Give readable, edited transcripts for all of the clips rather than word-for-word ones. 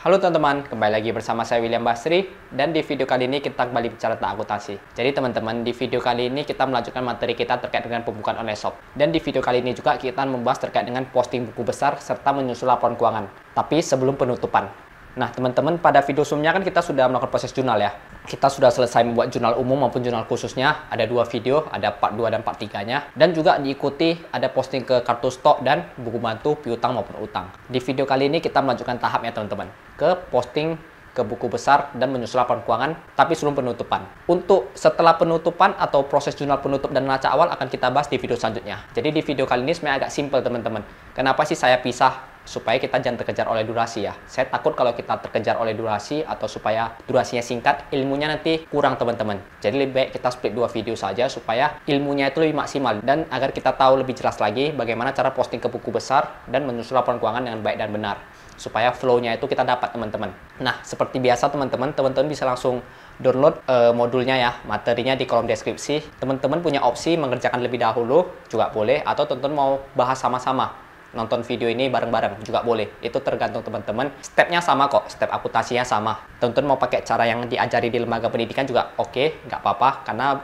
Halo teman-teman, kembali lagi bersama saya William Basri dan di video kali ini kita kembali bicara tentang akuntansi. Jadi teman-teman, di video kali ini kita melanjutkan materi kita terkait dengan pembukaan online shop. Dan di video kali ini juga kita membahas terkait dengan posting buku besar serta menyusun laporan keuangan. Tapi sebelum penutupan. Nah teman-teman, pada video sebelumnya kan kita sudah melakukan proses jurnal ya. Kita sudah selesai membuat jurnal umum maupun jurnal khususnya. Ada dua video, ada part 2 dan part 3-nya. Dan juga diikuti ada posting ke kartu stok dan buku bantu piutang maupun utang. Di video kali ini kita melanjutkan tahapnya teman-teman. Ke posting ke buku besar dan menyusun laporan keuangan, tapi sebelum penutupan. Untuk setelah penutupan atau proses jurnal penutup dan neraca awal akan kita bahas di video selanjutnya. Jadi di video kali ini sebenarnya agak simple teman-teman. Kenapa sih saya pisah? Supaya kita jangan terkejar oleh durasi ya. Saya takut kalau kita terkejar oleh durasi atau supaya durasinya singkat, ilmunya nanti kurang teman-teman. Jadi lebih baik kita split dua video saja supaya ilmunya itu lebih maksimal dan agar kita tahu lebih jelas lagi bagaimana cara posting ke buku besar dan menyusun laporan keuangan dengan baik dan benar. Supaya flow-nya itu kita dapat teman-teman. Nah, seperti biasa teman-teman bisa langsung download modulnya ya, materinya di kolom deskripsi. Teman-teman punya opsi mengerjakan lebih dahulu juga boleh, atau teman-teman mau bahas sama-sama. Nonton video ini bareng-bareng juga boleh. Itu tergantung teman-teman. Stepnya sama kok, step akuntansinya sama. Teman-teman mau pakai cara yang diajari di lembaga pendidikan juga oke, nggak apa-apa. Karena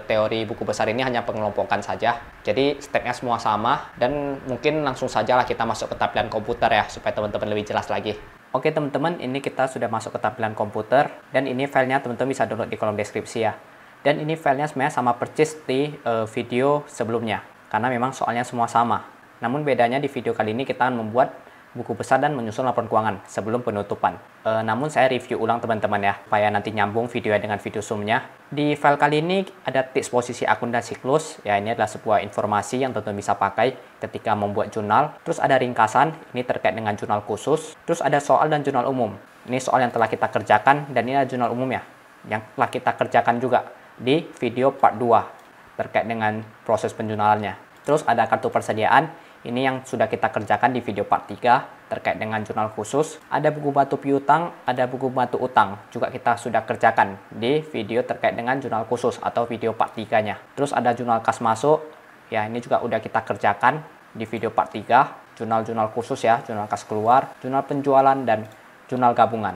teori buku besar ini hanya pengelompokan saja. Jadi stepnya semua sama dan mungkin langsung saja lah kita masuk ke tampilan komputer ya, supaya teman-teman lebih jelas lagi. Oke teman-teman, ini kita sudah masuk ke tampilan komputer dan ini filenya teman-teman bisa download di kolom deskripsi ya. Dan ini filenya sebenarnya sama persis di video sebelumnya. Karena memang soalnya semua sama. Namun bedanya di video kali ini kita akan membuat buku besar dan menyusun laporan keuangan sebelum penutupan. Namun saya review ulang teman-teman ya, supaya nanti nyambung videonya dengan video sebelumnya. Di file kali ini ada tips posisi akuntansi siklus. Ya, ini adalah sebuah informasi yang teman-teman bisa pakai ketika membuat jurnal. Terus ada ringkasan, ini terkait dengan jurnal khusus. Terus ada soal dan jurnal umum. Ini soal yang telah kita kerjakan dan ini ada jurnal umum ya, yang telah kita kerjakan juga di video part 2 terkait dengan proses penjurnalannya. Terus ada kartu persediaan. Ini yang sudah kita kerjakan di video part 3 terkait dengan jurnal khusus. Ada buku bantu piutang, ada buku bantu utang. Juga kita sudah kerjakan di video terkait dengan jurnal khusus atau video part 3-nya. Terus ada jurnal kas masuk. Ya, ini juga udah kita kerjakan di video part 3. Jurnal-jurnal khusus ya, jurnal kas keluar, jurnal penjualan, dan jurnal gabungan.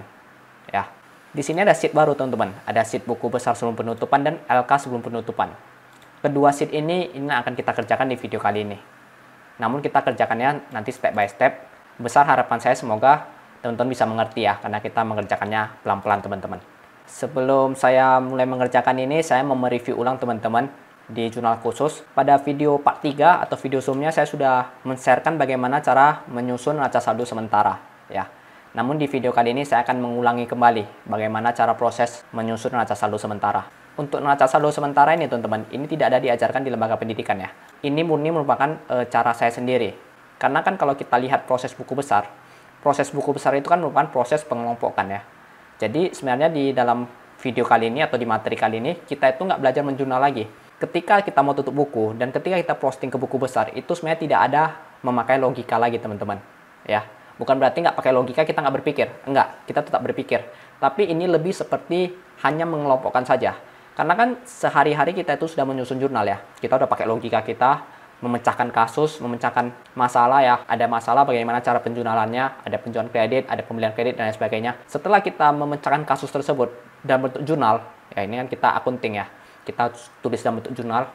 Ya. Di sini ada sheet baru teman-teman. Ada sheet buku besar sebelum penutupan dan LK sebelum penutupan. Kedua sheet ini akan kita kerjakan di video kali ini. Namun kita kerjakannya nanti step by step. Besar harapan saya semoga teman-teman bisa mengerti ya, karena kita mengerjakannya pelan-pelan teman-teman. Sebelum saya mulai mengerjakan ini, saya mau mereview ulang teman-teman di jurnal khusus. Pada video part 3 atau video sebelumnya saya sudah men-sharekan bagaimana cara menyusun neraca saldo sementara ya. Namun di video kali ini saya akan mengulangi kembali bagaimana cara proses menyusun neraca saldo sementara. Untuk neraca saldo sementara ini teman-teman, ini tidak ada diajarkan di lembaga pendidikan ya. Ini murni merupakan cara saya sendiri. Karena kan kalau kita lihat proses buku besar itu kan merupakan proses pengelompokan ya. Jadi sebenarnya di dalam video kali ini atau di materi kali ini, kita itu nggak belajar menjurnal lagi. Ketika kita mau tutup buku dan ketika kita posting ke buku besar, itu sebenarnya tidak ada memakai logika lagi teman-teman. Ya, bukan berarti nggak pakai logika kita nggak berpikir. Enggak, kita tetap berpikir. Tapi ini lebih seperti hanya mengelompokkan saja. Karena kan sehari-hari kita itu sudah menyusun jurnal ya. Kita udah pakai logika kita, memecahkan kasus, memecahkan masalah ya. Ada masalah bagaimana cara penjurnalannya, ada penjualan kredit, ada pembelian kredit, dan lain sebagainya. Setelah kita memecahkan kasus tersebut dalam bentuk jurnal, ya ini kan kita akunting ya. Kita tulis dalam bentuk jurnal.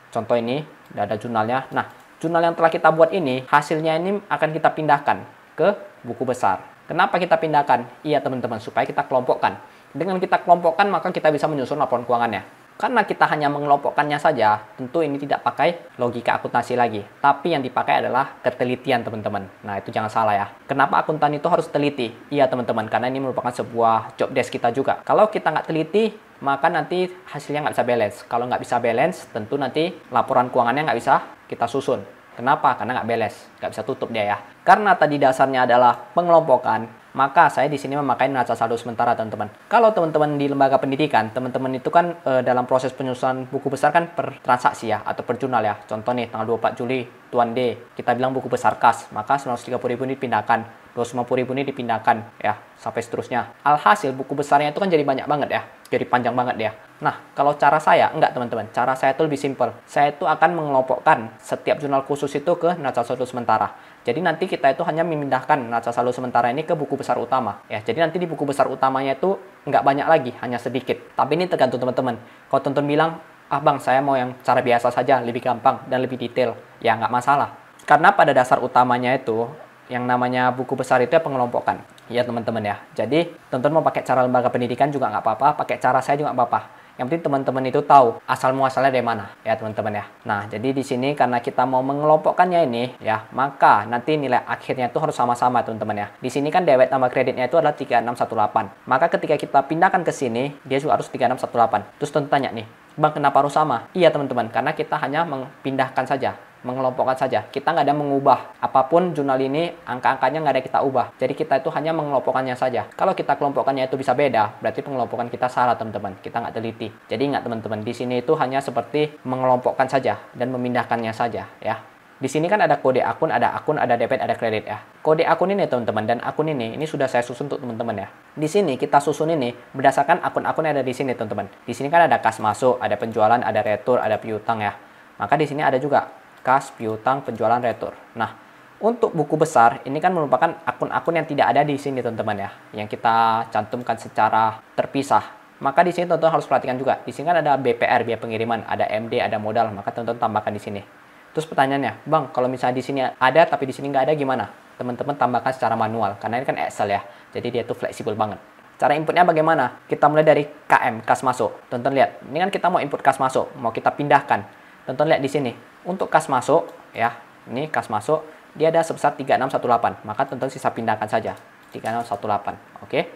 Contoh ini, udah ada jurnalnya. Nah, jurnal yang telah kita buat ini, hasilnya ini akan kita pindahkan ke buku besar. Kenapa kita pindahkan? Iya teman-teman, supaya kita kelompokkan. Dengan kita kelompokkan, maka kita bisa menyusun laporan keuangannya. Karena kita hanya mengelompokkannya saja, tentu ini tidak pakai logika akuntansi lagi. Tapi yang dipakai adalah ketelitian, teman-teman. Nah, itu jangan salah ya. Kenapa akuntan itu harus teliti? Iya, teman-teman, karena ini merupakan sebuah job desk kita juga. Kalau kita nggak teliti, maka nanti hasilnya nggak bisa balance. Kalau nggak bisa balance, tentu nanti laporan keuangannya nggak bisa kita susun. Kenapa? Karena nggak balance, nggak bisa tutup dia ya. Karena tadi dasarnya adalah pengelompokan, maka saya di sini memakai neraca saldo sementara teman-teman. Kalau teman-teman di lembaga pendidikan, teman-teman itu kan dalam proses penyusunan buku besar kan per transaksi ya, atau per jurnal ya. Contoh nih, tanggal 24 Juli, Tuan D, kita bilang buku besar kas, maka 930.000 ini dipindahkan 250.000 ini dipindahkan ya, sampai seterusnya. Alhasil buku besarnya itu kan jadi banyak banget ya, jadi panjang banget dia. Nah, kalau cara saya, enggak teman-teman, cara saya itu lebih simpel. Saya itu akan mengelompokkan setiap jurnal khusus itu ke neraca saldo sementara. Jadi nanti kita itu hanya memindahkan neraca saldo sementara ini ke buku besar utama. Ya, jadi nanti di buku besar utamanya itu nggak banyak lagi, hanya sedikit. Tapi ini tergantung teman-teman. Kalau teman-teman bilang, ah bang, saya mau yang cara biasa saja, lebih gampang dan lebih detail. Ya, nggak masalah. Karena pada dasar utamanya itu, yang namanya buku besar itu ya pengelompokan. Ya teman-teman ya. Jadi, teman-teman mau pakai cara lembaga pendidikan juga nggak apa-apa, pakai cara saya juga nggak apa-apa. Yang penting teman-teman itu tahu asal muasalnya dari mana ya teman-teman ya. Nah, jadi di sini karena kita mau mengelompokkannya ini ya, maka nanti nilai akhirnya itu harus sama-sama teman-teman ya. Di sini kan debit tambah kreditnya itu adalah 3618. Maka ketika kita pindahkan ke sini, dia juga harus 3618. Terus teman tanya nih, bang kenapa harus sama? Iya teman-teman, karena kita hanya mempindahkan saja, mengelompokkan saja. Kita nggak ada mengubah apapun jurnal ini, angka-angkanya nggak ada kita ubah. Jadi kita itu hanya mengelompokkannya saja. Kalau kita kelompokkannya itu bisa beda, berarti pengelompokan kita salah teman-teman. Kita nggak teliti. Jadi ingat teman-teman, di sini itu hanya seperti mengelompokkan saja dan memindahkannya saja ya. Di sini kan ada kode akun, ada debit, ada kredit ya. Kode akun ini teman-teman dan akun ini sudah saya susun untuk teman-teman ya. Di sini kita susun ini berdasarkan akun-akun yang ada di sini teman-teman. Di sini kan ada kas masuk, ada penjualan, ada retur, ada piutang ya. Maka di sini ada juga kas, piutang, penjualan, retur. Nah, untuk buku besar ini kan merupakan akun-akun yang tidak ada di sini teman-teman ya, yang kita cantumkan secara terpisah. Maka di sini teman-teman harus perhatikan juga. Di sini kan ada BPR, biaya pengiriman, ada MD, ada modal. Maka teman-teman tambahkan di sini. Terus pertanyaannya, bang, kalau misalnya di sini ada tapi di sini nggak ada gimana? Teman-teman tambahkan secara manual, karena ini kan Excel ya. Jadi dia tuh fleksibel banget. Cara inputnya bagaimana? Kita mulai dari KM, kas masuk. Teman-teman lihat, ini kan kita mau input kas masuk, mau kita pindahkan. Teman-teman lihat di sini. Untuk kas masuk, ya, ini kas masuk, dia ada sebesar 3618. Maka teman-teman sisa pindahkan saja, 3618. Oke?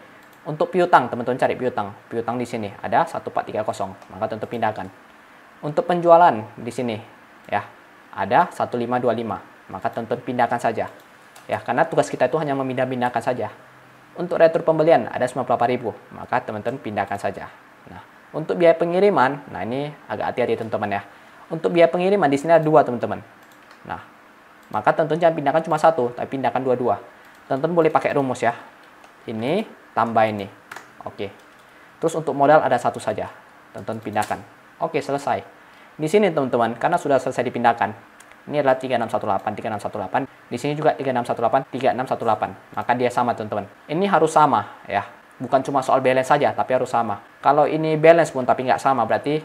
Untuk piutang, teman-teman cari piutang. Piutang di sini ada 1430. Maka teman-teman pindahkan. Untuk penjualan di sini, ya, ada 1525. Maka teman-teman pindahkan saja. Ya, karena tugas kita itu hanya memindah-pindahkan saja. Untuk retur pembelian ada 98.000. Maka teman-teman pindahkan saja. Nah, untuk biaya pengiriman, nah ini agak hati-hati teman-teman ya. Untuk biaya pengiriman di sini ada 2 teman-teman. Nah, maka teman-teman jangan pindahkan cuma 1, tapi pindahkan 2-2. Teman-teman boleh pakai rumus ya. Ini tambah ini. Oke. Terus untuk modal ada 1 saja. Teman-teman pindahkan. Oke, selesai. Di sini teman-teman, karena sudah selesai dipindahkan, ini adalah 3618, 3618. Di sini juga 3618, 3618. Maka dia sama teman-teman. Ini harus sama ya. Bukan cuma soal balance saja, tapi harus sama. Kalau ini balance pun tapi nggak sama, berarti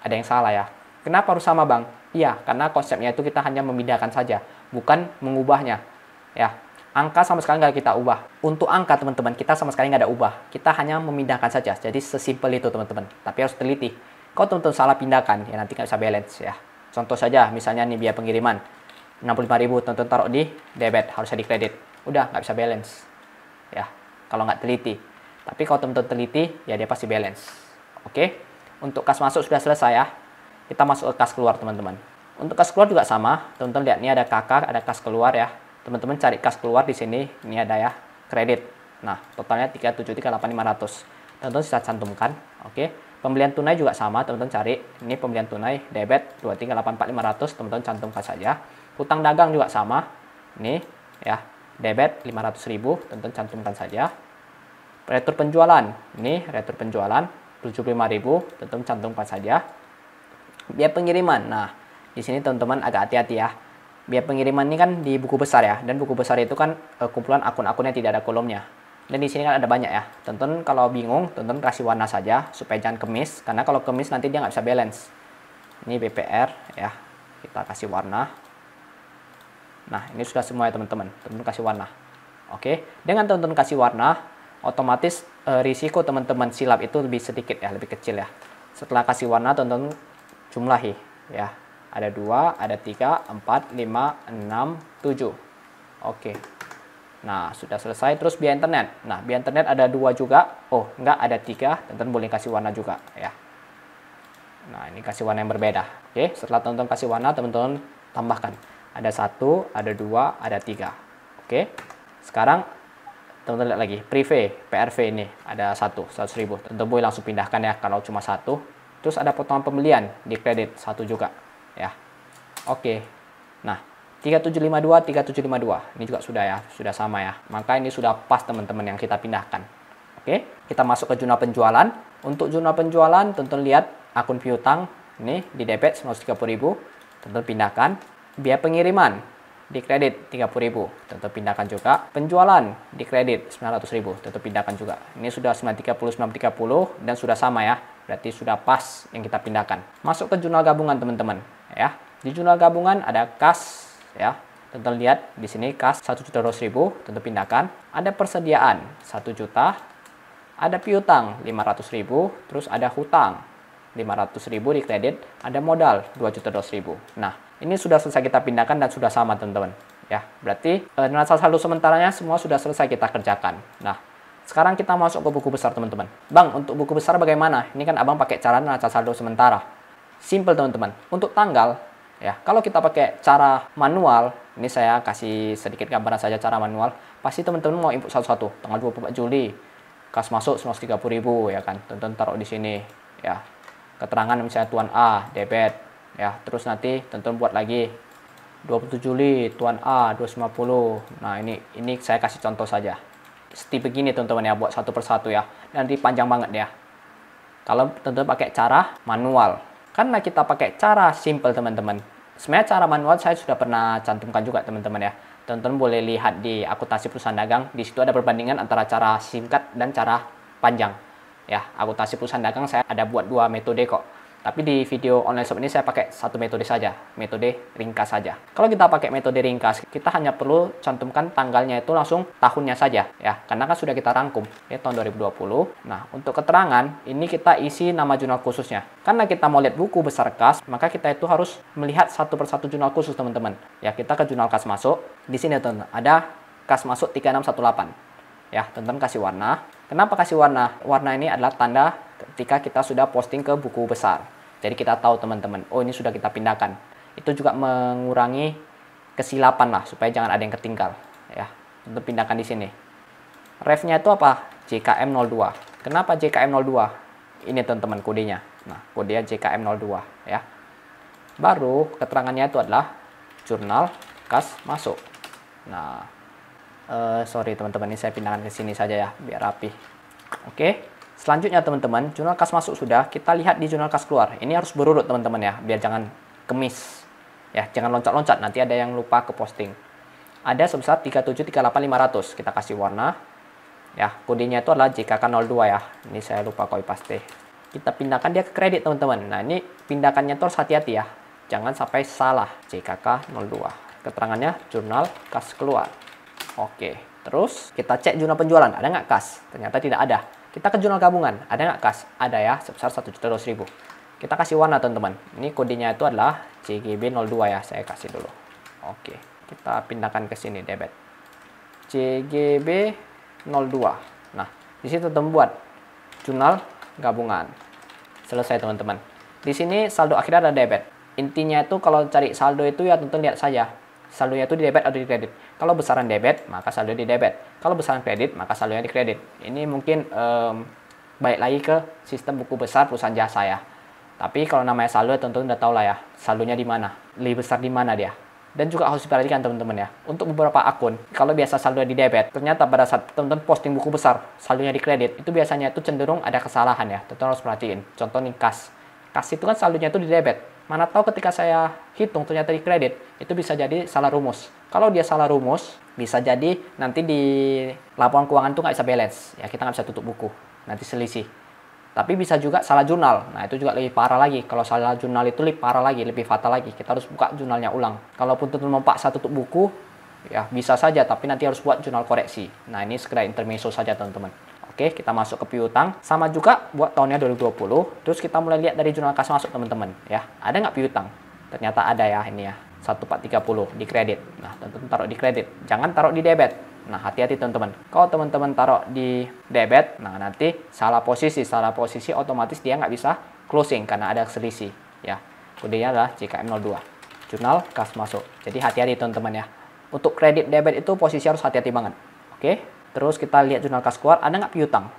ada yang salah ya. Kenapa harus sama bang? Iya, karena konsepnya itu kita hanya memindahkan saja, bukan mengubahnya. Ya, angka sama sekali nggak kita ubah. Untuk angka teman-teman, kita sama sekali nggak ada ubah. Kita hanya memindahkan saja. Jadi sesimpel itu teman-teman. Tapi harus teliti. Kalau teman-teman salah pindahkan, ya nanti nggak bisa balance ya. Contoh saja, misalnya nih biaya pengiriman 65.000, teman-teman taruh di debit, harusnya di kredit. Udah, nggak bisa balance. Ya, kalau nggak teliti. Tapi kalau teman-teman teliti, ya dia pasti balance. Oke, untuk kas masuk sudah selesai ya. Kita masuk ke kas keluar teman-teman. Untuk kas keluar juga sama. Teman-teman lihat, ini ada KK, ada kas keluar ya. Teman-teman cari kas keluar di sini, ini ada ya, kredit. Nah, totalnya 373.800. Teman-teman bisa cantumkan, oke. Pembelian tunai juga sama, teman-teman cari. Ini pembelian tunai, debit 2384.500, teman-teman cantumkan saja. Hutang dagang juga sama. Ini ya, debit 500.000, teman-teman cantumkan saja. Retur penjualan, ini retur penjualan 75.000, teman-teman cantumkan saja. Biaya pengiriman. Nah, di sini teman-teman agak hati-hati ya. Biaya pengiriman ini kan di buku besar ya, dan buku besar itu kan kumpulan akun-akun yang tidak ada kolomnya. Dan di sini kan ada banyak ya. Teman-teman kalau bingung, teman-teman kasih warna saja supaya jangan kemis, karena kalau kemis nanti dia nggak bisa balance. Ini BPR ya, kita kasih warna. Nah, ini sudah semua ya teman-teman. Teman-teman kasih warna. Oke, dengan teman-teman kasih warna, otomatis risiko teman-teman silap itu lebih sedikit ya, lebih kecil ya. Setelah kasih warna, teman-teman jumlahi ya. Ada 2, ada 3, 4, 5, 6, 7. Oke. Nah, sudah selesai. Terus biaya internet. Nah, biaya internet ada 2 juga. Oh, enggak, ada 3. Teman-teman boleh kasih warna juga ya. Nah, ini kasih warna yang berbeda. Oke, setelah teman-teman kasih warna, teman-teman tambahkan. Ada 1, ada 2, ada 3. Oke. Sekarang teman-teman lihat lagi. Prive, PRV ini ada 100.000. Teman-teman boleh langsung pindahkan ya kalau cuma 1. Terus ada potongan pembelian di kredit 1 juga ya. Oke. Nah, 3752, 3752. Ini juga sudah ya, sudah sama ya. Maka ini sudah pas teman-teman yang kita pindahkan. Oke, kita masuk ke jurnal penjualan. Untuk jurnal penjualan, tonton lihat akun piutang. Ini di debit 130.000, tonton pindahkan. Biaya pengiriman di kredit 30.000, tonton pindahkan juga. Penjualan di kredit 900.000, tonton pindahkan juga. Ini sudah 930, 930 dan sudah sama ya. Berarti sudah pas yang kita pindahkan. Masuk ke jurnal gabungan teman-teman ya. Di jurnal gabungan ada kas ya. Tonton lihat di sini kas 1.200.000, tonton pindahkan. Ada persediaan 1 juta. Ada piutang 500.000, terus ada hutang 500.000 di kredit, ada modal 2.200.000. Nah, ini sudah selesai kita pindahkan dan sudah sama teman-teman. Ya, berarti neraca saldo sementaranya semua sudah selesai kita kerjakan. Nah, sekarang kita masuk ke buku besar teman-teman. Bang, untuk buku besar bagaimana? Ini kan abang pakai cara neraca saldo sementara. Simple teman-teman. Untuk tanggal, ya, kalau kita pakai cara manual, ini saya kasih sedikit gambaran saja cara manual. Pasti teman-teman mau input satu-satu. Tanggal 24 Juli. Kas masuk 130.000 ya kan, tonton taruh di sini ya. Keterangan misalnya Tuan A debit ya, terus nanti tonton buat lagi 27 Juli Tuan A 250. Nah, ini saya kasih contoh saja. Seperti begini teman-teman ya, buat satu persatu ya. Nanti panjang banget ya. Kalau teman-teman pakai cara manual. Karena kita pakai cara simple teman-teman. Sebenarnya cara manual saya sudah pernah cantumkan juga teman-teman ya. Teman-teman boleh lihat di akuntansi perusahaan dagang. Di situ ada perbandingan antara cara singkat dan cara panjang. Ya, akuntansi perusahaan dagang saya ada buat 2 metode kok. Tapi di video online shop ini saya pakai satu metode saja, metode ringkas saja. Kalau kita pakai metode ringkas, kita hanya perlu cantumkan tanggalnya itu langsung tahunnya saja ya, karena kan sudah kita rangkum ya tahun 2020. Nah, untuk keterangan ini kita isi nama jurnal khususnya. Karena kita mau lihat buku besar kas, maka kita itu harus melihat satu persatu jurnal khusus teman-teman. Ya, kita ke jurnal kas masuk. Di sini teman-teman ada kas masuk 3618. Ya, teman-teman kasih warna. Kenapa kasih warna? Warna ini adalah tanda ketika kita sudah posting ke buku besar. Jadi kita tahu teman-teman, oh ini sudah kita pindahkan. Itu juga mengurangi kesilapan lah, supaya jangan ada yang ketinggal. Ya, untuk pindahkan di sini. Refnya itu apa? JKM02. Kenapa JKM02? Ini teman-teman kodenya. Nah, kodenya JKM02 ya. Baru keterangannya itu adalah jurnal kas masuk. Nah, sorry teman-teman, ini saya pindahkan ke sini saja ya, biar rapi. Oke. Selanjutnya teman-teman, jurnal kas masuk sudah, kita lihat di jurnal kas keluar. Ini harus berurut teman-teman ya, biar jangan kemis. Ya, jangan loncat-loncat, nanti ada yang lupa ke posting. Ada sebesar 3738.500, kita kasih warna. Ya, kodenya itu adalah JKK02 ya. Ini saya lupa copy paste. Kita pindahkan dia ke kredit teman-teman. Nah, ini pindahkannya itu harus hati-hati ya. Jangan sampai salah, JKK02. Keterangannya jurnal kas keluar. Oke, terus kita cek jurnal penjualan, ada nggak kas? Ternyata tidak ada. Kita ke jurnal gabungan, ada nggak kas? Ada ya, sebesar 1.200.000. Kita kasih warna teman-teman. Ini kodenya itu adalah JGB02 ya, saya kasih dulu. Oke, kita pindahkan ke sini debit. JGB02. Nah, di situ teman buat jurnal gabungan. Selesai teman-teman. Di sini saldo akhirnya ada debit. Intinya itu kalau cari saldo itu ya teman-teman lihat saja. Saldonya itu di debit atau di kredit. Kalau besaran debit, maka saldo di debit. Kalau besaran kredit, maka saldonya di kredit. Ini mungkin baik lagi ke sistem buku besar perusahaan jasa ya. Tapi kalau namanya saldo, teman-teman udah tahu lah ya, saldonya di mana, lebih besar di mana dia. Dan juga harus diperhatikan teman-teman ya. Untuk beberapa akun, kalau biasa saldo di debit, ternyata pada saat teman-teman posting buku besar, saldonya di kredit, itu biasanya itu cenderung ada kesalahan ya. Teman-teman harus perhatiin. Contoh nih kas. Kas itu kan saldonya itu di debit. Mana tahu ketika saya hitung ternyata di kredit, itu bisa jadi salah rumus. Kalau dia salah rumus, bisa jadi nanti di laporan keuangan itu nggak bisa balance. Ya, kita nggak bisa tutup buku, nanti selisih. Tapi bisa juga salah jurnal. Nah, itu juga lebih parah lagi. Kalau salah jurnal itu lebih parah lagi, lebih fatal lagi. Kita harus buka jurnalnya ulang. Kalaupun teman-teman memaksa tutup buku, ya bisa saja, tapi nanti harus buat jurnal koreksi. Nah, ini sekedar intermezzo saja teman-teman. Oke, kita masuk ke piutang. Sama juga buat tahunnya 2020. Terus kita mulai lihat dari jurnal kas masuk teman-teman. Ya, ada nggak piutang? Ternyata ada ya ini ya. 1430 di kredit. Nah, teman-teman taruh di kredit. Jangan taruh di debit. Nah, hati-hati teman-teman. Kalau teman-teman taruh di debit, nah nanti salah posisi otomatis dia nggak bisa closing karena ada selisih. Ya, kodenya adalah JKM02. Jurnal kas masuk. Jadi hati-hati teman-teman ya. Untuk kredit debit itu posisi harus hati-hati banget. Oke. Terus kita lihat jurnal kas keluar, ada nggak piutang?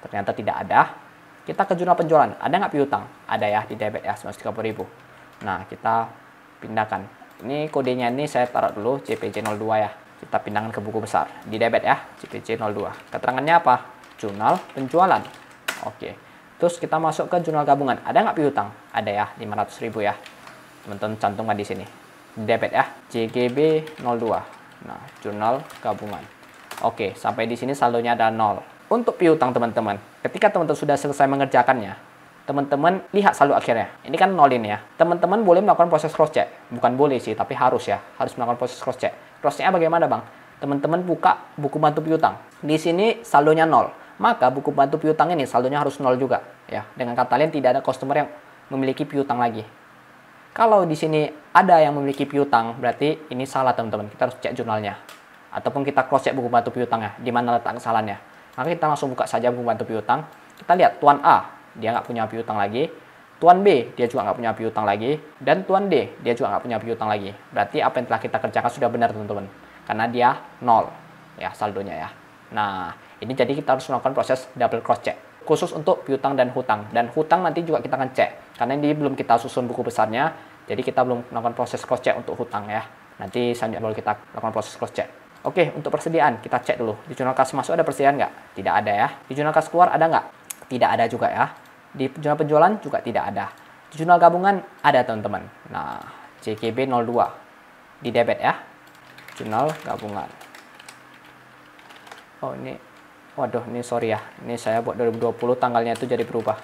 Ternyata tidak ada. Kita ke jurnal penjualan, ada nggak piutang? Ada ya, di debit ya, 130.000. Nah, kita pindahkan. Ini kodenya ini saya taruh dulu JPJ02 ya. Kita pindahkan ke buku besar. Di debit ya, JPJ02. Keterangannya apa? Jurnal penjualan. Oke. Terus kita masuk ke jurnal gabungan. Ada nggak piutang? Ada ya, 500.000 ya. Teman-teman cantumkan di sini. Di debit ya, JGB02. Nah, jurnal gabungan. Oke, sampai di sini saldonya ada 0. Untuk piutang teman-teman, ketika teman-teman sudah selesai mengerjakannya, teman-teman lihat saldo akhirnya. Ini kan 0 ini ya. Teman-teman boleh melakukan proses cross check. Bukan boleh sih, tapi harus ya. Harus melakukan proses cross check. Cross check-nya bagaimana, Bang? Teman-teman buka buku bantu piutang. Di sini saldonya 0. Maka buku bantu piutang ini saldonya harus 0 juga ya. Dengan kata lain tidak ada customer yang memiliki piutang lagi. Kalau di sini ada yang memiliki piutang, berarti ini salah teman-teman. Kita harus cek jurnalnya. Ataupun kita cross check buku bantu piutangnya, di mana letak kesalahannya. Maka kita langsung buka saja buku bantu piutang. Kita lihat Tuan A, dia nggak punya piutang lagi. Tuan B, dia juga nggak punya piutang lagi. Dan Tuan D, dia juga nggak punya piutang lagi. Berarti apa yang telah kita kerjakan sudah benar teman-teman. Karena dia 0 ya saldonya ya. Nah, ini jadi kita harus melakukan proses double cross check. Khusus untuk piutang dan hutang. Dan hutang nanti juga kita akan cek. Karena ini belum kita susun buku besarnya. Jadi kita belum melakukan proses cross check untuk hutang ya. Nanti selanjutnya baru kita lakukan proses cross check. Oke, untuk persediaan kita cek dulu. Di jurnal kas masuk ada persediaan nggak? Tidak ada ya. Di jurnal kas keluar ada nggak? Tidak ada juga ya. Di jurnal penjualan juga tidak ada. Di jurnal gabungan ada teman-teman. Nah, JGB02 di debit ya. Jurnal gabungan. Oh ini, waduh ini sorry ya. Ini saya buat 2020 tanggalnya itu jadi berubah.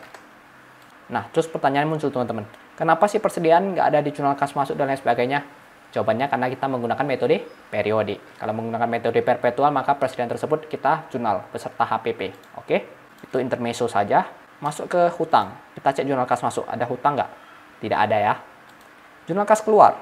Nah, terus pertanyaan muncul teman-teman. Kenapa sih persediaan nggak ada di jurnal kas masuk dan lain sebagainya? Jawabannya karena kita menggunakan metode periodik. Kalau menggunakan metode perpetual, maka persediaan tersebut kita jurnal beserta HPP. Oke, itu intermezzo saja. Masuk ke hutang. Kita cek jurnal kas masuk. Ada hutang nggak? Tidak ada ya. Jurnal kas keluar.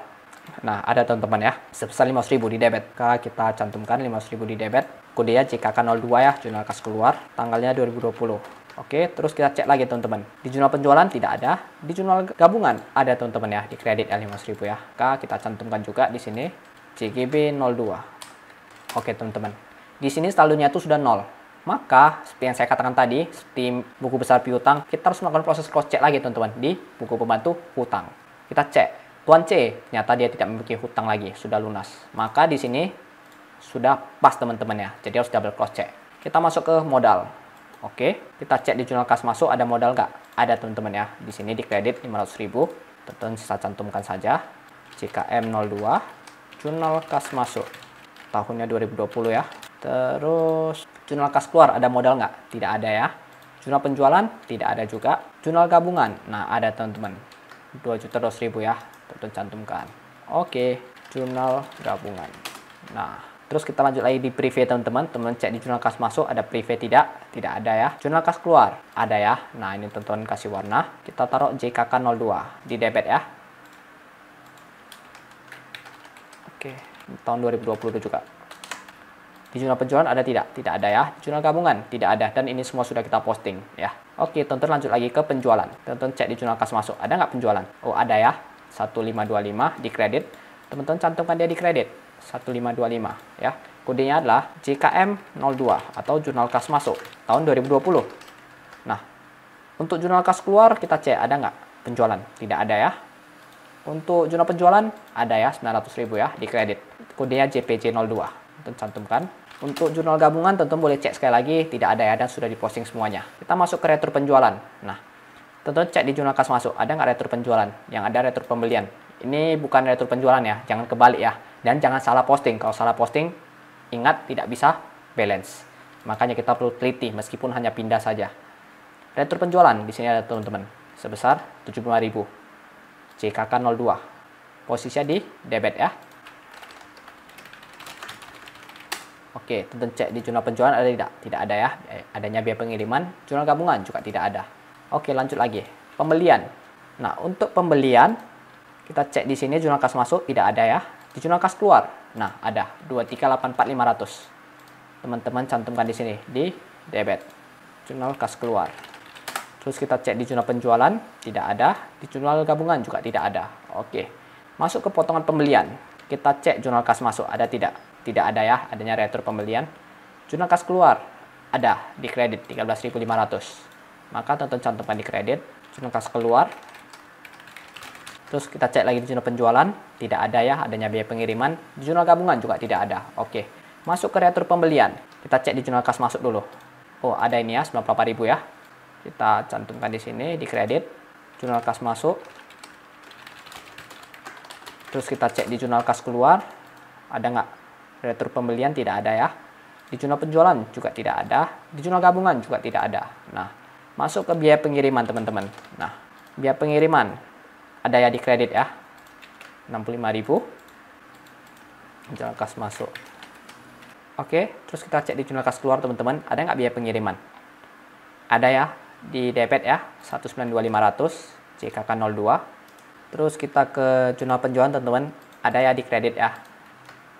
Nah, ada teman-teman ya. Sebesar 500.000 di debit. Kita cantumkan 500.000 di debit. Kodenya JKK02 ya, jurnal kas keluar. Tanggalnya 2020. Oke, terus kita cek lagi teman-teman. Di jurnal penjualan tidak ada. Di jurnal gabungan ada teman-teman ya, di kredit L500.000 ya. Kita cantumkan juga di sini JGB02. Oke teman-teman. Di sini saldonya itu sudah 0. Maka seperti yang saya katakan tadi, seperti buku besar piutang, kita harus melakukan proses cross check lagi teman-teman di buku pembantu hutang. Kita cek. Tuan C, ternyata dia tidak memiliki hutang lagi, sudah lunas. Maka di sini sudah pas teman-teman ya. Jadi harus double cross check. Kita masuk ke modal. Oke, kita cek di jurnal kas masuk ada modal nggak? Ada teman-teman ya. Di sini di kredit 500.000. Teman-teman saya cantumkan saja. JKM02, jurnal kas masuk. Tahunnya 2020 ya. Terus jurnal kas keluar ada modal nggak? Tidak ada ya. Jurnal penjualan tidak ada juga. Jurnal gabungan, nah ada teman-teman. 2.200.000 ya. Teman-teman cantumkan. Oke, jurnal gabungan. Nah. Terus kita lanjut lagi di privé teman-teman. Teman cek di jurnal kas masuk ada privé tidak? Tidak ada ya. Jurnal kas keluar ada ya. Nah ini teman-teman kasih warna. Kita taruh JKK02 di debit ya. Oke. Tahun 2020 juga. Di jurnal penjualan ada tidak? Tidak ada ya. Jurnal gabungan tidak ada. Dan ini semua sudah kita posting ya. Oke teman-teman lanjut lagi ke penjualan. Teman-teman cek di jurnal kas masuk. Ada nggak penjualan? Oh ada ya. 1525 di kredit. Teman-teman cantumkan dia di kredit. 1525 ya. Kodenya adalah JKM02 atau jurnal kas masuk tahun 2020. Nah, untuk jurnal kas keluar kita cek ada nggak penjualan? Tidak ada ya. Untuk jurnal penjualan ada ya 900.000 ya di kredit. Kodenya JPJ02. Tentu cantumkan. Untuk jurnal gabungan tentu boleh cek sekali lagi tidak ada ya dan sudah diposting semuanya. Kita masuk ke retur penjualan. Nah, tentu cek di jurnal kas masuk ada nggak retur penjualan? Yang ada retur pembelian. Ini bukan retur penjualan ya, jangan kebalik ya. Dan jangan salah posting. Kalau salah posting, ingat tidak bisa balance. Makanya kita perlu teliti meskipun hanya pindah saja. Retur penjualan di sini ada teman-teman sebesar 75.000. JKK02. Posisinya di debit ya. Oke, tentu cek di jurnal penjualan ada tidak? Tidak ada ya. Adanya biaya pengiriman, jurnal gabungan juga tidak ada. Oke, lanjut lagi. Pembelian. Nah, untuk pembelian kita cek di sini jurnal kas masuk tidak ada ya. Di jurnal kas keluar, nah ada 2384.500. Teman-teman cantumkan di sini di debit. Jurnal kas keluar. Terus kita cek di jurnal penjualan tidak ada, di jurnal gabungan juga tidak ada. Oke. Masuk ke potongan pembelian. Kita cek jurnal kas masuk ada tidak? Tidak ada ya, adanya retur pembelian. Jurnal kas keluar ada di kredit 13.500. Maka teman-teman cantumkan di kredit. Jurnal kas keluar Terus kita cek lagi di jurnal penjualan, tidak ada ya, adanya biaya pengiriman. Di jurnal gabungan juga tidak ada. Oke, masuk ke reatur pembelian. Kita cek di jurnal kas masuk dulu. Oh, ada ini ya, 98.000 ya. Kita cantumkan di sini, di kredit. Jurnal kas masuk. Terus kita cek di jurnal kas keluar, ada nggak? Reatur pembelian tidak ada ya. Di jurnal penjualan juga tidak ada. Di jurnal gabungan juga tidak ada. Nah, masuk ke biaya pengiriman teman-teman. Nah, biaya pengiriman ada ya di kredit ya. 65.000. Jurnal kas masuk. Oke, terus kita cek di jurnal kas keluar teman-teman, ada nggak biaya pengiriman? Ada ya, di debit ya, 192.500, JKK 02. Terus kita ke jurnal penjualan teman-teman, ada ya di kredit ya,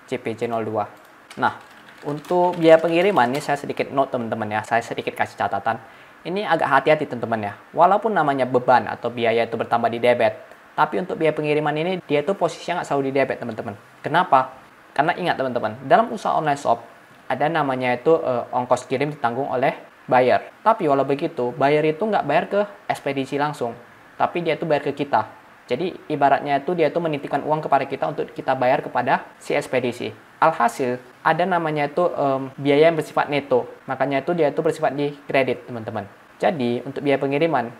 CPJ 02. Nah, untuk biaya pengiriman ini saya sedikit note teman-teman ya, saya sedikit kasih catatan. Ini agak hati-hati teman-teman ya, walaupun namanya beban atau biaya itu bertambah di debit, tapi untuk biaya pengiriman ini dia itu posisinya nggak selalu di debit teman-teman. Kenapa? Karena ingat teman-teman, dalam usaha online shop ada namanya itu ongkos kirim ditanggung oleh buyer. Tapi walau begitu, buyer itu nggak bayar ke ekspedisi langsung, tapi dia itu bayar ke kita. Jadi ibaratnya itu dia itu menitipkan uang kepada kita untuk kita bayar kepada si ekspedisi. Alhasil ada namanya itu biaya yang bersifat neto. Makanya itu dia itu bersifat di kredit teman-teman. Jadi untuk biaya pengiriman,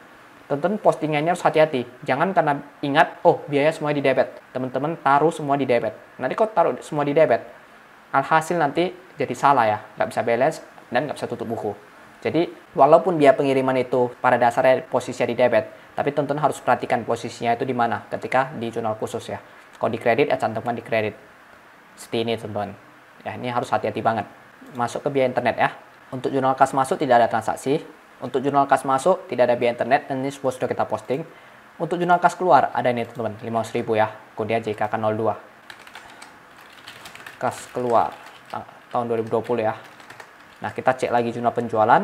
teman-teman postingannya harus hati-hati. Jangan karena ingat, oh biaya semua di debit. Teman-teman taruh semua di debit. Nanti kok taruh semua di debit, alhasil nanti jadi salah ya. Nggak bisa balance dan nggak bisa tutup buku. Jadi walaupun biaya pengiriman itu pada dasarnya posisinya di debit, tapi teman-teman harus perhatikan posisinya itu di mana ketika di jurnal khusus ya. Kalau di kredit ya cantumkan di kredit. Seperti ini teman-teman. Ya ini harus hati-hati banget. Masuk ke biaya internet ya. Untuk jurnal kas masuk tidak ada transaksi. Untuk jurnal kas masuk tidak ada biaya internet dan ini semua sudah kita posting. Untuk jurnal kas keluar ada ini teman-teman, 500.000 ya. Kode JKK 02. Kas keluar tahun 2020 ya. Nah, kita cek lagi jurnal penjualan,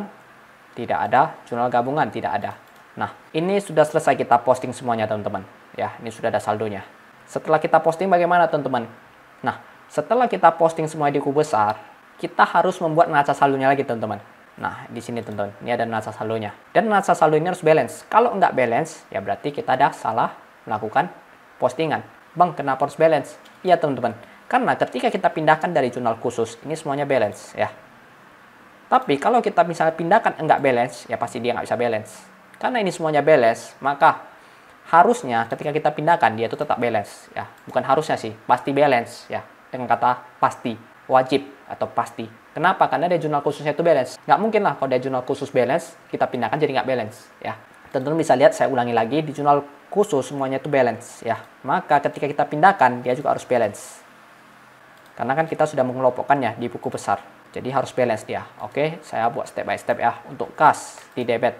tidak ada, jurnal gabungan tidak ada. Nah, ini sudah selesai kita posting semuanya, teman-teman. Ya, ini sudah ada saldonya. Setelah kita posting bagaimana, teman-teman? Nah, setelah kita posting semua di buku besar, kita harus membuat neraca saldonya lagi, teman-teman. Nah, di sini, teman-teman, ini ada neraca saldonya. Dan neraca saldo ini harus balance. Kalau nggak balance, ya berarti kita ada salah melakukan postingan. Bang, kenapa harus balance? Iya, teman-teman. Karena ketika kita pindahkan dari jurnal khusus, ini semuanya balance, ya. Tapi kalau kita misalnya pindahkan enggak balance, ya pasti dia nggak bisa balance. Karena ini semuanya balance, maka harusnya ketika kita pindahkan dia itu tetap balance. Ya, bukan harusnya sih, pasti balance. Ya, dengan kata pasti, wajib atau pasti. Kenapa? Karena dia jurnal khususnya itu balance. Nggak mungkin lah kalau dia jurnal khusus balance, kita pindahkan jadi nggak balance. Ya, teman-teman bisa lihat, saya ulangi lagi, di jurnal khusus semuanya itu balance. Ya, maka ketika kita pindahkan, dia juga harus balance. Karena kan kita sudah mengelompokkannya di buku besar. Jadi harus balance dia. Oke, saya buat step by step ya. Untuk kas di debit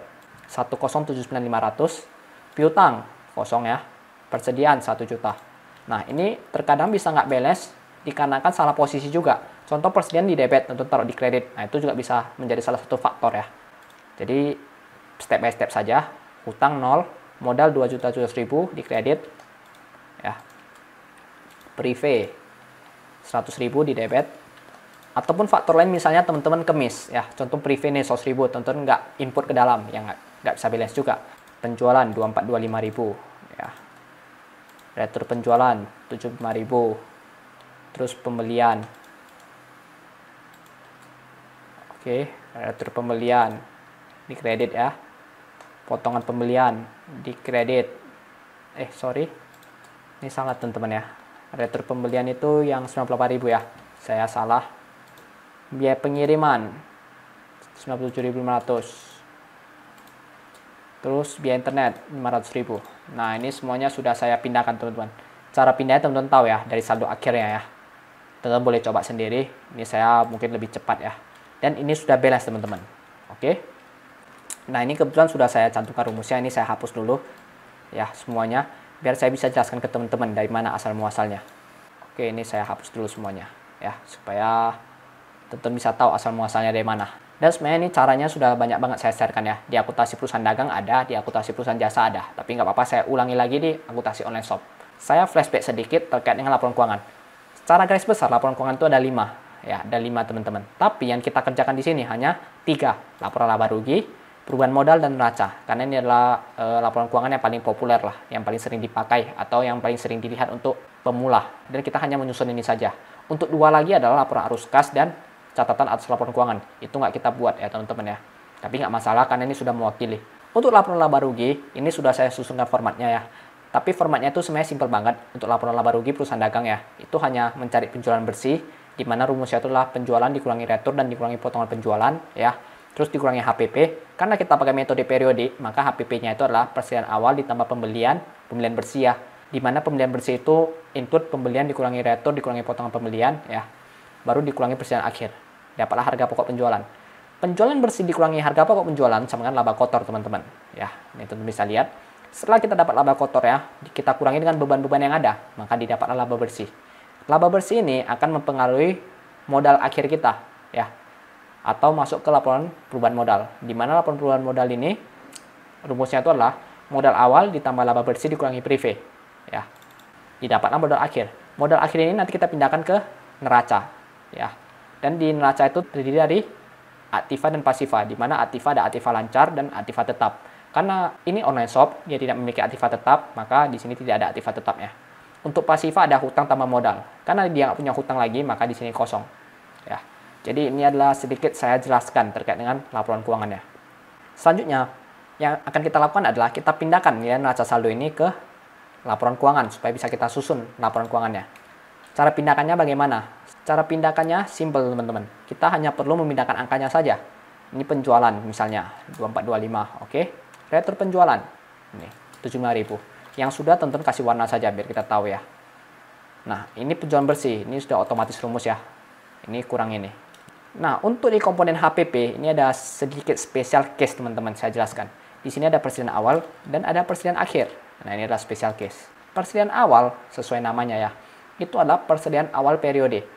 1079500, piutang kosong ya. Persediaan 1 juta. Nah, ini terkadang bisa nggak balance dikarenakan salah posisi juga. Contoh persediaan di debit tentu taruh di kredit. Nah, itu juga bisa menjadi salah satu faktor ya. Jadi step by step saja. Utang 0, modal 2.700.000 di kredit. Ya. Prive 100.000 di debit. Ataupun faktor lain misalnya teman-teman kemis ya, contoh prive nih 100.000, teman-teman nggak input ke dalam, yang nggak bisa balance juga. Penjualan 2425.000 ya, retur penjualan 75.000, terus pembelian, oke, retur pembelian di kredit ya, potongan pembelian di kredit, ini salah teman-teman ya, retur pembelian itu yang 98.000 ya, saya salah. Biaya pengiriman 97.500. Terus biaya internet 500.000. Nah, ini semuanya sudah saya pindahkan, teman-teman. Cara pindahnya teman-teman tahu ya, dari saldo akhirnya ya. Teman-teman boleh coba sendiri. Ini saya mungkin lebih cepat ya. Dan ini sudah balance, teman-teman. Oke. Nah, ini kebetulan sudah saya cantumkan rumusnya. Ini saya hapus dulu ya semuanya biar saya bisa jelaskan ke teman-teman dari mana asal muasalnya. Oke, ini saya hapus dulu semuanya ya, supaya teman-teman bisa tahu asal muasalnya dari mana. Dan sebenarnya ini caranya sudah banyak banget saya sharekan ya. Di akuntansi perusahaan dagang ada, di akuntansi perusahaan jasa ada. Tapi nggak apa-apa, saya ulangi lagi di akuntansi online shop. Saya flashback sedikit terkait dengan laporan keuangan. Secara garis besar laporan keuangan itu ada 5. Ya, ada 5 teman-teman. Tapi yang kita kerjakan di sini hanya 3. Laporan laba rugi, perubahan modal dan neraca, karena ini adalah laporan keuangan yang paling populer lah, yang paling sering dipakai atau yang paling sering dilihat untuk pemula, dan kita hanya menyusun ini saja. Untuk dua lagi adalah laporan arus kas dan catatan atas laporan keuangan, itu nggak kita buat ya teman-teman ya, tapi nggak masalah karena ini sudah mewakili. Untuk laporan laba rugi, ini sudah saya susunkan formatnya ya, tapi formatnya itu sebenarnya simpel banget. Untuk laporan laba rugi perusahaan dagang ya, itu hanya mencari penjualan bersih, di mana rumusnya itu adalah penjualan dikurangi retur dan dikurangi potongan penjualan ya, terus dikurangi HPP. Karena kita pakai metode periode, maka HPP-nya itu adalah persediaan awal ditambah pembelian bersih ya, di mana pembelian bersih itu input pembelian dikurangi retur dikurangi potongan pembelian ya, baru dikurangi persediaan akhir, dapatlah harga pokok penjualan. Penjualan bersih dikurangi harga pokok penjualan sama dengan laba kotor teman-teman ya. Ini teman-teman bisa lihat, setelah kita dapat laba kotor ya, kita kurangi dengan beban-beban yang ada, maka didapatlah laba bersih. Laba bersih ini akan mempengaruhi modal akhir kita ya, atau masuk ke laporan perubahan modal, di mana laporan perubahan modal ini rumusnya itu adalah modal awal ditambah laba bersih dikurangi prive ya, didapatlah modal akhir. Modal akhir ini nanti kita pindahkan ke neraca ya, dan di neraca itu terdiri dari aktiva dan pasiva, di mana aktiva ada aktiva lancar dan aktiva tetap. Karena ini online shop, dia tidak memiliki aktiva tetap, maka di sini tidak ada aktiva tetapnya. Untuk pasiva ada hutang tambah modal, karena dia nggak punya hutang lagi, maka di sini kosong ya. Jadi ini adalah sedikit saya jelaskan terkait dengan laporan keuangannya. Selanjutnya yang akan kita lakukan adalah kita pindahkan ya neraca saldo ini ke laporan keuangan supaya bisa kita susun laporan keuangannya. Cara pindahkannya bagaimana? Cara pindahkannya simple teman-teman. Kita hanya perlu memindahkan angkanya saja. Ini penjualan misalnya 2425, oke. Retur penjualan ini 75.000. Yang sudah teman-teman kasih warna saja biar kita tahu ya. Nah, ini penjualan bersih, ini sudah otomatis rumus ya. Ini kurang ini. Nah, untuk di komponen HPP ini ada sedikit spesial case teman-teman, saya jelaskan. Di sini ada persediaan awal dan ada persediaan akhir. Nah, ini adalah spesial case. Persediaan awal sesuai namanya ya, itu adalah persediaan awal periode.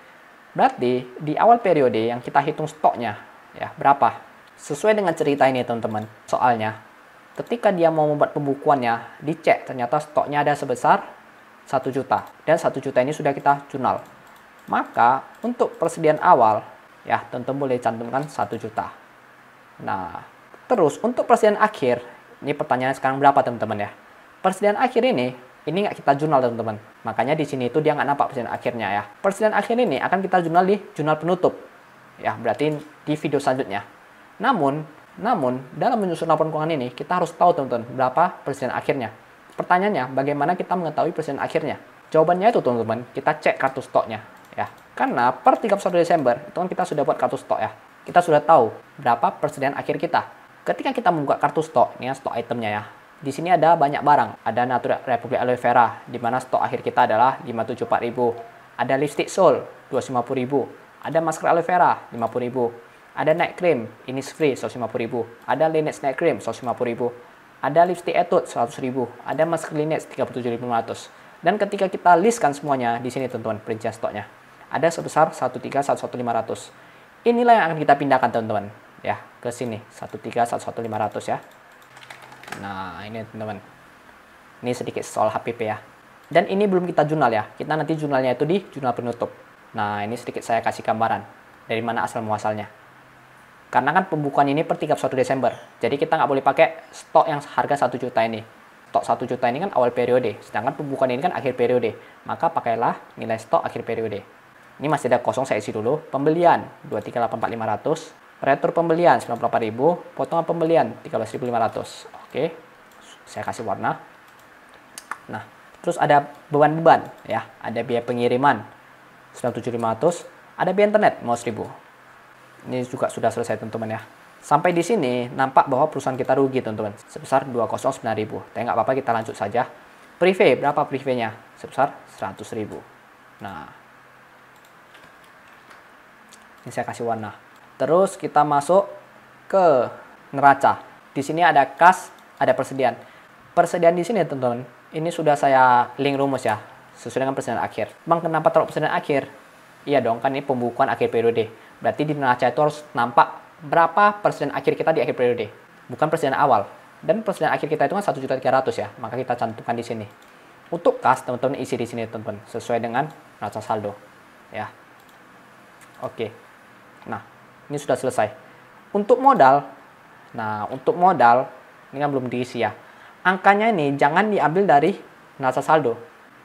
Berarti di awal periode yang kita hitung stoknya ya berapa. Sesuai dengan cerita ini teman-teman. Soalnya ketika dia mau membuat pembukuannya, dicek ternyata stoknya ada sebesar 1 juta. Dan 1 juta ini sudah kita jurnal. Maka untuk persediaan awal ya teman-teman boleh cantumkan 1 juta. Nah, terus untuk persediaan akhir, ini pertanyaannya sekarang berapa teman-teman ya? Persediaan akhir ini nggak kita jurnal teman-teman. Makanya di sini itu dia nggak nampak persediaan akhirnya ya. Persediaan akhir ini akan kita jurnal di jurnal penutup. Ya, berarti di video selanjutnya. Namun dalam menyusun laporan keuangan ini kita harus tahu teman-teman berapa persediaan akhirnya. Pertanyaannya, bagaimana kita mengetahui persediaan akhirnya? Jawabannya itu teman-teman, kita cek kartu stoknya ya. Karena per 31 Desember itu kan kita sudah buat kartu stok ya. Kita sudah tahu berapa persediaan akhir kita. Ketika kita membuka kartu stok, ini ya stok itemnya ya. Di sini ada banyak barang. Ada Natura Republik Aloe Vera, di mana stok akhir kita adalah 574.000. Ada lipstick Soul, 250.000. Ada masker aloe vera, 50.000. Ada night cream, Innisfree, 150.000. Ada Lineage night cream, 150.000. Ada lipstick Etude, 100.000. Ada masker Lineage, 37.500. Dan ketika kita listkan semuanya, di sini teman-teman perincian stoknya. Ada sebesar 131.500. Inilah yang akan kita pindahkan teman-teman. Ya, ke sini, 131.500 ya. Nah, ini teman-teman. Ini sedikit soal HPP ya. Dan ini belum kita jurnal ya. Kita nanti jurnalnya itu di jurnal penutup. Nah, ini sedikit saya kasih gambaran. Dari mana asal muasalnya. Karena kan pembukuan ini per 31 Desember. Jadi kita nggak boleh pakai stok yang harga 1 juta ini. Stok 1 juta ini kan awal periode. Sedangkan pembukuan ini kan akhir periode. Maka pakailah nilai stok akhir periode. Ini masih ada kosong, saya isi dulu. Pembelian 2384.500. Retur pembelian 94.000, potongan pembelian 13.500. Oke. Saya kasih warna. Nah, terus ada beban-beban ya. Ada biaya pengiriman 97.500, ada biaya internet 15.000. Ini juga sudah selesai teman-teman ya. Sampai di sini nampak bahwa perusahaan kita rugi teman-teman sebesar 209.000. Tapi nggak apa-apa, kita lanjut saja. Prive, berapa privenya? Sebesar 100.000. Nah, ini saya kasih warna. Terus kita masuk ke neraca. Di sini ada kas, ada persediaan. Persediaan di sini teman-teman, ini sudah saya link rumus ya, sesuai dengan persediaan akhir. Bang, kenapa taruh persediaan akhir? Iya dong, kan ini pembukuan akhir periode. Berarti di neraca itu harus nampak berapa persediaan akhir kita di akhir periode, bukan persediaan awal. Dan persediaan akhir kita itu kan 1.300.000 ya, maka kita cantumkan di sini. Untuk kas, teman-teman isi di sini teman-teman, sesuai dengan neraca saldo ya. Oke. Nah, ini sudah selesai. Untuk modal, Nah, untuk modal, ini kan belum diisi ya. Angkanya ini jangan diambil dari neraca saldo.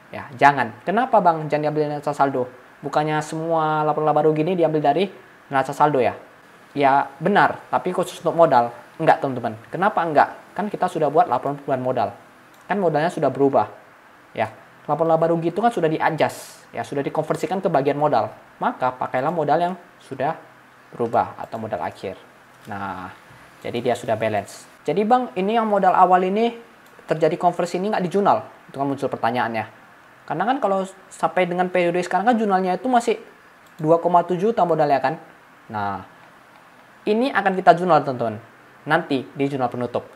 Ya, jangan. Kenapa Bang jangan diambil dari neraca saldo? Bukannya semua laporan laba rugi ini diambil dari neraca saldo ya? Ya, benar. Tapi khusus untuk modal. Enggak, teman-teman. Kenapa enggak? Kan kita sudah buat laporan perubahan modal. Kan modalnya sudah berubah. Ya, laporan laba rugi itu kan sudah di-adjust. Ya, sudah dikonversikan ke bagian modal. Maka pakailah modal yang sudah berubah atau modal akhir. Nah, jadi dia sudah balance. Jadi Bang, ini yang modal awal ini terjadi konversi ini nggak di jurnal? Itu kan muncul pertanyaannya. Karena kan kalau sampai dengan periode sekarang kan jurnalnya itu masih 2,7 juta modalnya kan. Nah, ini akan kita jurnal teman-teman. Nanti di jurnal penutup.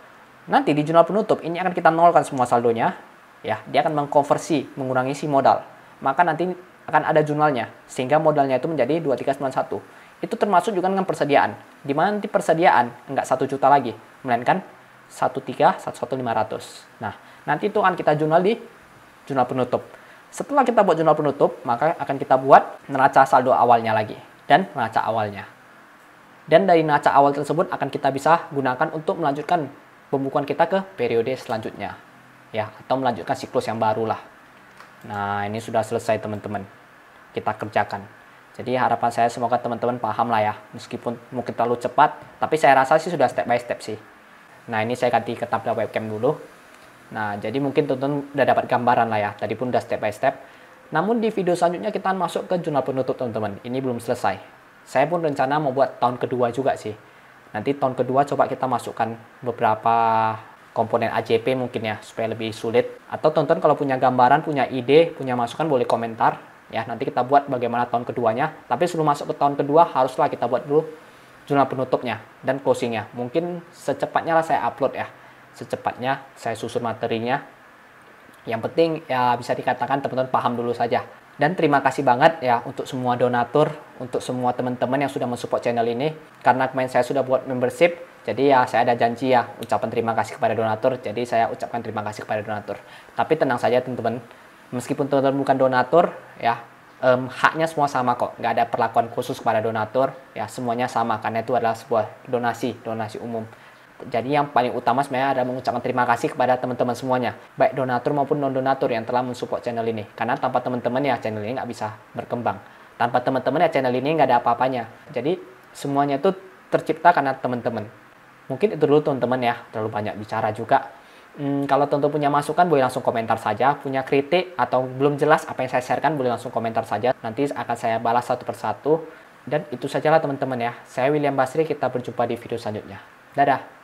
Nanti di jurnal penutup ini akan kita nolkan semua saldonya. Ya, dia akan mengkonversi, mengurangi si modal. Maka nanti akan ada jurnalnya. Sehingga modalnya itu menjadi 2391. Itu termasuk juga dengan persediaan. Di mana nanti persediaan enggak 1 juta lagi, melainkan 1,500. Nah, nanti itu akan kita jurnal di jurnal penutup. Setelah kita buat jurnal penutup, maka akan kita buat neraca saldo awalnya lagi dan neraca awalnya. Dan dari neraca awal tersebut akan kita bisa gunakan untuk melanjutkan pembukuan kita ke periode selanjutnya. Ya, atau melanjutkan siklus yang baru lah. Nah, ini sudah selesai teman-teman. Kita kerjakan. Jadi harapan saya semoga teman-teman paham lah ya. Meskipun mungkin terlalu cepat, tapi saya rasa sih sudah step by step sih. Nah, ini saya ganti ke tabel webcam dulu. Nah, jadi mungkin teman-teman udah dapat gambaran lah ya. Tadi pun udah step by step. Namun di video selanjutnya kita masuk ke jurnal penutup teman-teman. Ini belum selesai. Saya pun rencana mau buat tahun kedua juga sih. Nanti tahun kedua coba kita masukkan beberapa komponen AJP mungkin ya, supaya lebih sulit. Atau teman-teman kalau punya gambaran, punya ide, punya masukan boleh komentar. Ya, nanti kita buat bagaimana tahun keduanya. Tapi sebelum masuk ke tahun kedua, haruslah kita buat dulu jurnal penutupnya dan closingnya. Mungkin secepatnya lah saya upload ya. Secepatnya saya susun materinya. Yang penting ya bisa dikatakan teman-teman paham dulu saja. Dan terima kasih banget ya untuk semua donatur, untuk semua teman-teman yang sudah mensupport channel ini. Karena kemarin saya sudah buat membership, jadi ya saya ada janji ya ucapan terima kasih kepada donatur. Jadi saya ucapkan terima kasih kepada donatur. Tapi tenang saja teman-teman, meskipun teman-teman bukan donatur ya, haknya semua sama kok. Nggak ada perlakuan khusus kepada donatur ya, semuanya sama karena itu adalah sebuah donasi umum. Jadi yang paling utama sebenarnya adalah mengucapkan terima kasih kepada teman-teman semuanya, baik donatur maupun non-donatur yang telah mensupport channel ini. Karena tanpa teman-teman ya channel ini nggak bisa berkembang. Tanpa teman-teman ya channel ini nggak ada apa-apanya. Jadi semuanya itu tercipta karena teman-teman. Mungkin itu dulu teman-teman ya, terlalu banyak bicara juga. Kalau teman-teman punya masukan boleh langsung komentar saja. Punya kritik atau belum jelas apa yang saya sharekan boleh langsung komentar saja. Nanti akan saya balas satu persatu. Dan itu sajalah teman-teman ya. Saya William Basri, kita berjumpa di video selanjutnya. Dadah!